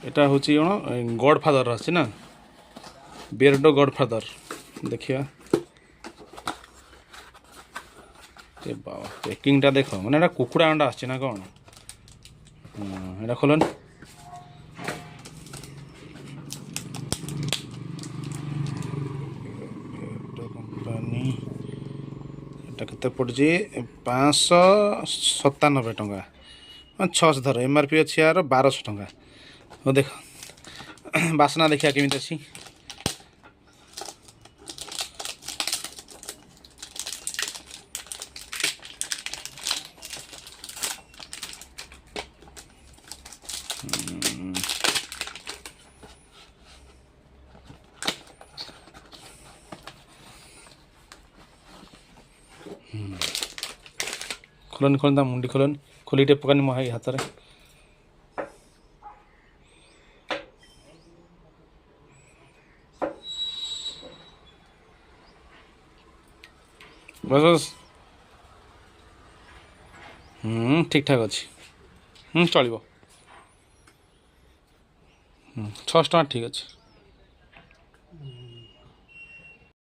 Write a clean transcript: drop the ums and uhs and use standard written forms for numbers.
এটা হচ্ছে গডফাদর আছে না, বিয়ার্ডো গডফাদর। ଦେଖିବା ଏ ବାବା ପ୍ୟାକିଂଟା ଦେଖ, ମାନେ ଏଇଟା କୁକୁଡ଼ା ଅଣ୍ଡା ଆସିଛି ନା କ'ଣ? ଏଇଟା ଖୋଲନି। କମ୍ପାନୀ এটা କେତେ ପଡ଼ୁଛି? 597 ଟଙ୍କା, 600 ଧର। MRP ଅଛି ୟାର 1200 ଟଙ୍କା। ହଉ ଦେଖ ବାସ୍ନା ଦେଖିବା କେମିତି ଅଛି। ଖୋଲନି ଖୋଲନି, ତା ମୁଣ୍ଡି ଖୋଲନି, ଖୋଲି ଟିକେ ପକାନି ମୋ ଭାଇ ହାତରେ। ବସ୍ ବସ୍, ଠିକ୍ ଠାକ୍ ଅଛି, ଚଳିବ। 600 ଟଙ୍କା ଠିକ୍ ଅଛି।